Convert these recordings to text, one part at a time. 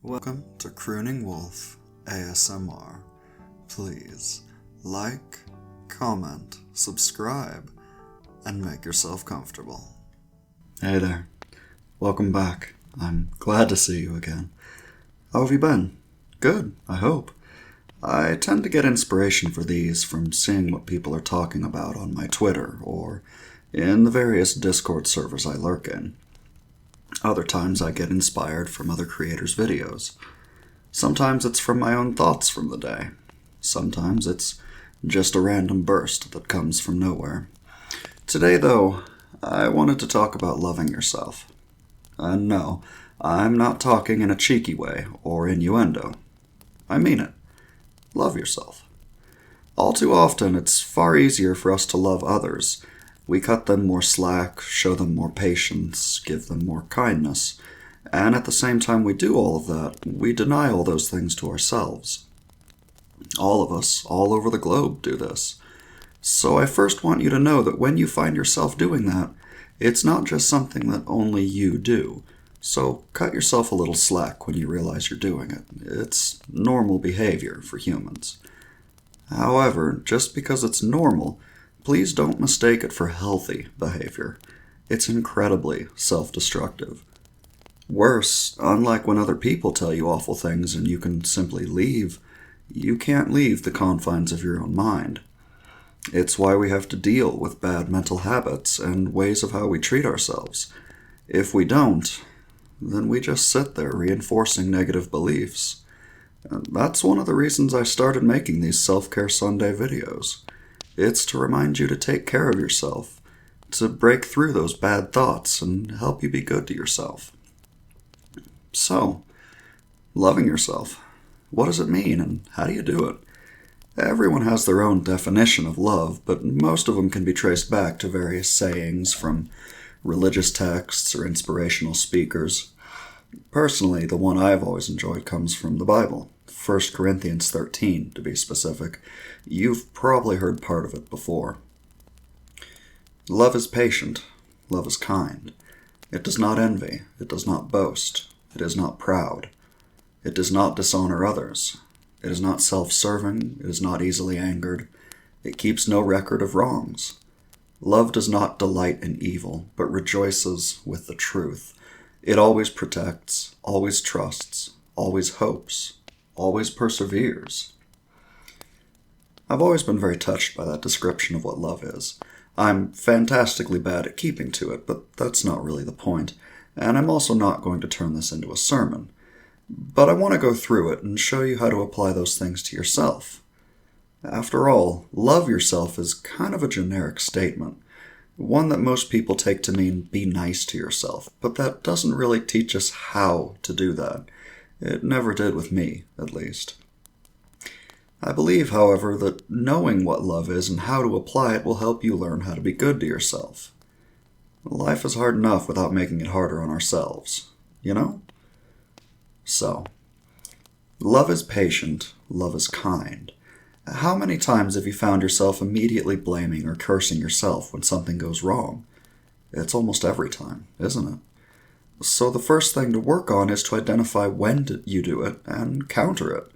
Welcome to Crooning Wolf ASMR. Please like, comment, subscribe, and make yourself comfortable. Hey there. Welcome back. I'm glad to see you again. How have you been? Good, I hope. I tend to get inspiration for these from seeing what people are talking about on my Twitter or in the various Discord servers I lurk in. Other times I get inspired from other creators' videos. Sometimes it's from my own thoughts from the day. Sometimes it's just a random burst that comes from nowhere. Today, though, I wanted to talk about loving yourself. And no, I'm not talking in a cheeky way or innuendo. I mean it. Love yourself. All too often, it's far easier for us to love others. We cut them more slack, show them more patience, give them more kindness, and at the same time we do all of that, we deny all those things to ourselves. All of us, all over the globe, do this. So I first want you to know that when you find yourself doing that, it's not just something that only you do. So cut yourself a little slack when you realize you're doing it. It's normal behavior for humans. However, just because it's normal, please don't mistake it for healthy behavior. It's incredibly self-destructive. Worse, unlike when other people tell you awful things and you can simply leave, you can't leave the confines of your own mind. It's why we have to deal with bad mental habits and ways of how we treat ourselves. If we don't, then we just sit there reinforcing negative beliefs. And that's one of the reasons I started making these Self-Care Sunday videos. It's to remind you to take care of yourself, to break through those bad thoughts and help you be good to yourself. So, loving yourself. What does it mean and how do you do it? Everyone has their own definition of love, but most of them can be traced back to various sayings from religious texts or inspirational speakers. Personally, the one I've always enjoyed comes from the Bible. 1 Corinthians 13, to be specific. You've probably heard part of it before. Love is patient. Love is kind. It does not envy. It does not boast. It is not proud. It does not dishonor others. It is not self-serving. It is not easily angered. It keeps no record of wrongs. Love does not delight in evil, but rejoices with the truth. It always protects, always trusts, always hopes, always perseveres. I've always been very touched by that description of what love is. I'm fantastically bad at keeping to it, but that's not really the point, and I'm also not going to turn this into a sermon. But I want to go through it and show you how to apply those things to yourself. After all, love yourself is kind of a generic statement, one that most people take to mean be nice to yourself, but that doesn't really teach us how to do that. It never did with me, at least. I believe, however, that knowing what love is and how to apply it will help you learn how to be good to yourself. Life is hard enough without making it harder on ourselves, you know? So, love is patient, love is kind. How many times have you found yourself immediately blaming or cursing yourself when something goes wrong? It's almost every time, isn't it? So the first thing to work on is to identify when you do it and counter it.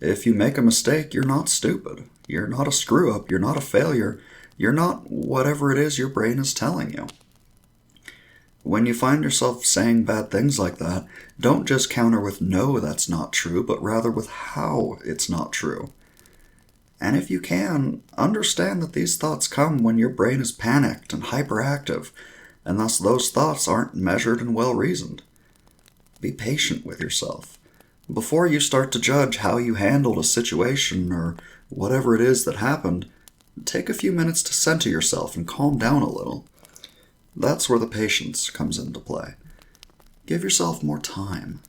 If you make a mistake, you're not stupid. You're not a screw-up. You're not a failure. You're not whatever it is your brain is telling you. When you find yourself saying bad things like that, don't just counter with no, that's not true, but rather with how it's not true. And if you can, understand that these thoughts come when your brain is panicked and hyperactive, and thus those thoughts aren't measured and well-reasoned. Be patient with yourself. Before you start to judge how you handled a situation or whatever it is that happened, take a few minutes to center yourself and calm down a little. That's where the patience comes into play. Give yourself more time.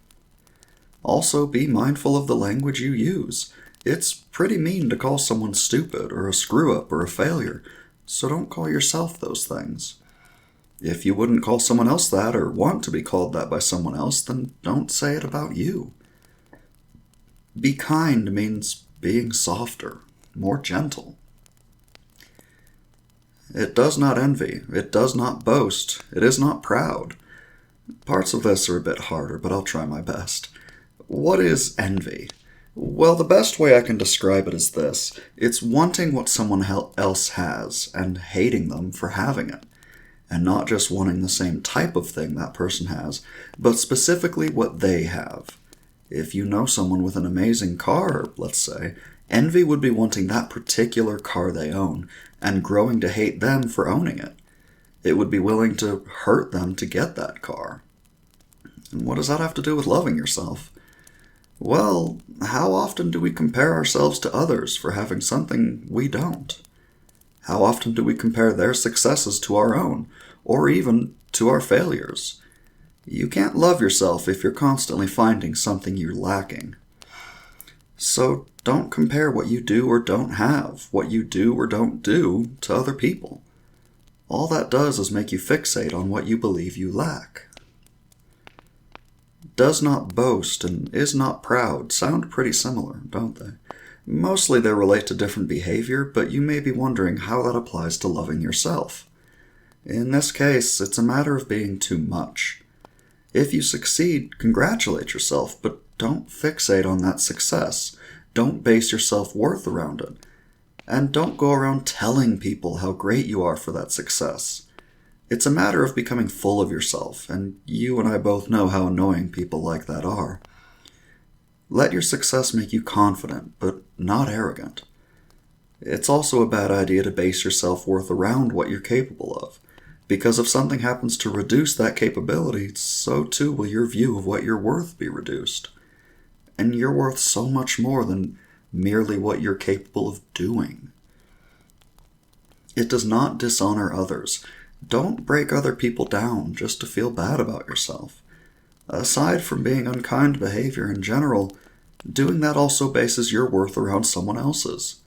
Also, be mindful of the language you use. It's pretty mean to call someone stupid or a screw-up or a failure, so don't call yourself those things. If you wouldn't call someone else that or want to be called that by someone else, then don't say it about you. Be kind means being softer, more gentle. It does not envy. It does not boast. It is not proud. Parts of this are a bit harder, but I'll try my best. What is envy? Well, the best way I can describe it is this. It's wanting what someone else has and hating them for having it. And not just wanting the same type of thing that person has, but specifically what they have. If you know someone with an amazing car, let's say, envy would be wanting that particular car they own and growing to hate them for owning it. It would be willing to hurt them to get that car. And what does that have to do with loving yourself? Well, how often do we compare ourselves to others for having something we don't? How often do we compare their successes to our own, or even to our failures? You can't love yourself if you're constantly finding something you're lacking. So don't compare what you do or don't have, what you do or don't do, to other people. All that does is make you fixate on what you believe you lack. Does not boast and is not proud sound pretty similar, don't they? Mostly they relate to different behavior, but you may be wondering how that applies to loving yourself. In this case, it's a matter of being too much. If you succeed, congratulate yourself, but don't fixate on that success. Don't base your self-worth around it. And don't go around telling people how great you are for that success. It's a matter of becoming full of yourself, and you and I both know how annoying people like that are. Let your success make you confident, but not arrogant. It's also a bad idea to base your self-worth around what you're capable of, because if something happens to reduce that capability, so too will your view of what you're worth be reduced. And you're worth so much more than merely what you're capable of doing. It does not dishonor others. Don't break other people down just to feel bad about yourself. Aside from being unkind behavior in general, doing that also bases your worth around someone else's.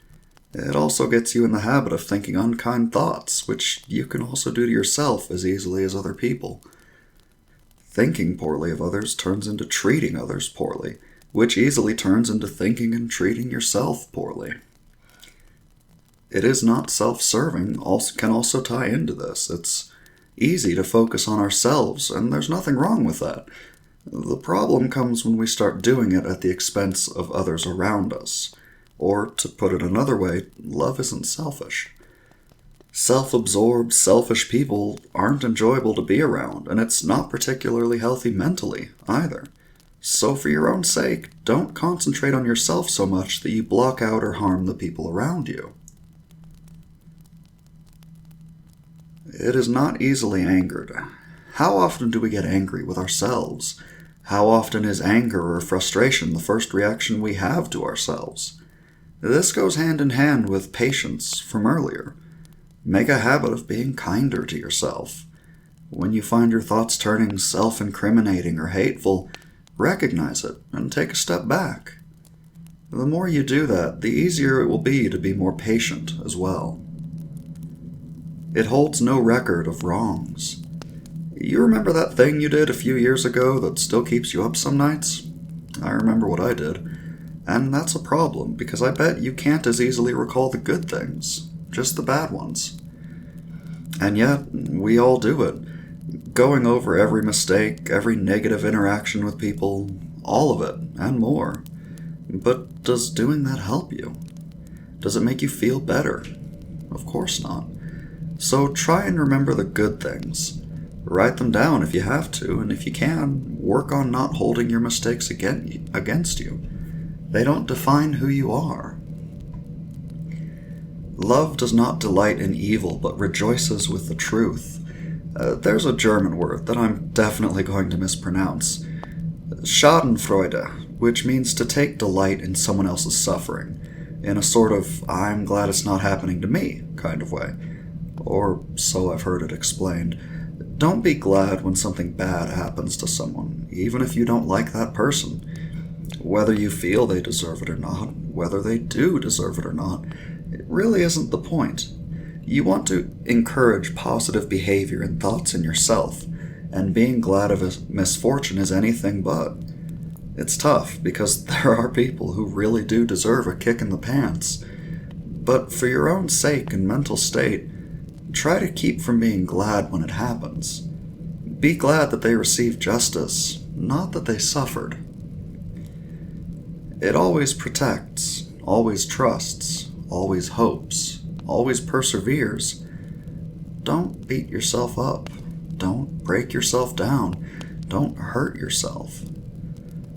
It also gets you in the habit of thinking unkind thoughts, which you can also do to yourself as easily as other people. Thinking poorly of others turns into treating others poorly, which easily turns into thinking and treating yourself poorly. It is not self-serving, can also tie into this. It's easy to focus on ourselves, and there's nothing wrong with that. The problem comes when we start doing it at the expense of others around us. Or, to put it another way, love isn't selfish. Self-absorbed, selfish people aren't enjoyable to be around, and it's not particularly healthy mentally, either. So for your own sake, don't concentrate on yourself so much that you block out or harm the people around you. It is not easily angered. How often do we get angry with ourselves? How often is anger or frustration the first reaction we have to ourselves? This goes hand in hand with patience from earlier. Make a habit of being kinder to yourself. When you find your thoughts turning self-incriminating or hateful, recognize it and take a step back. The more you do that, the easier it will be to be more patient as well. It holds no record of wrongs. You remember that thing you did a few years ago that still keeps you up some nights? I remember what I did. And that's a problem, because I bet you can't as easily recall the good things, just the bad ones. And yet, we all do it. Going over every mistake, every negative interaction with people, all of it, and more. But does doing that help you? Does it make you feel better? Of course not. So try and remember the good things. Write them down if you have to, and if you can, work on not holding your mistakes against you. They don't define who you are. Love does not delight in evil, but rejoices with the truth. There's a German word that I'm definitely going to mispronounce. Schadenfreude, which means to take delight in someone else's suffering, in a sort of, I'm glad it's not happening to me kind of way. Or so I've heard it explained. Don't be glad when something bad happens to someone, even if you don't like that person. Whether you feel they deserve it or not, whether they do deserve it or not, it really isn't the point. You want to encourage positive behavior and thoughts in yourself, and being glad of a misfortune is anything but. It's tough, because there are people who really do deserve a kick in the pants. But for your own sake and mental state, try to keep from being glad when it happens. Be glad that they received justice, not that they suffered. It always protects, always trusts, always hopes, always perseveres. Don't beat yourself up. Don't break yourself down. Don't hurt yourself.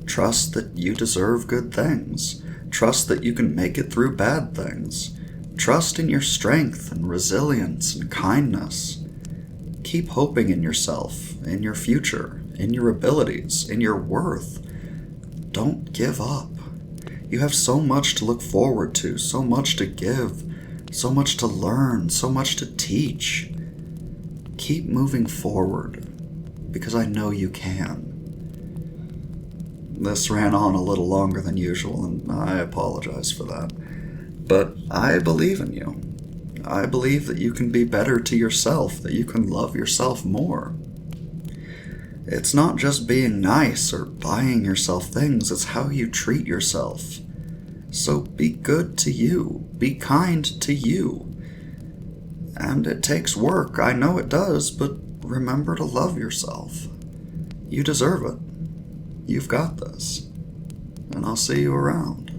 Trust that you deserve good things. Trust that you can make it through bad things. Trust in your strength and resilience and kindness. Keep hoping in yourself, in your future, in your abilities, in your worth. Don't give up. You have so much to look forward to, so much to give, so much to learn, so much to teach. Keep moving forward, because I know you can. This ran on a little longer than usual, and I apologize for that. But I believe in you. I believe that you can be better to yourself, that you can love yourself more. It's not just being nice or buying yourself things, it's how you treat yourself. So be good to you. Be kind to you. And it takes work, I know it does, but remember to love yourself. You deserve it. You've got this. And I'll see you around.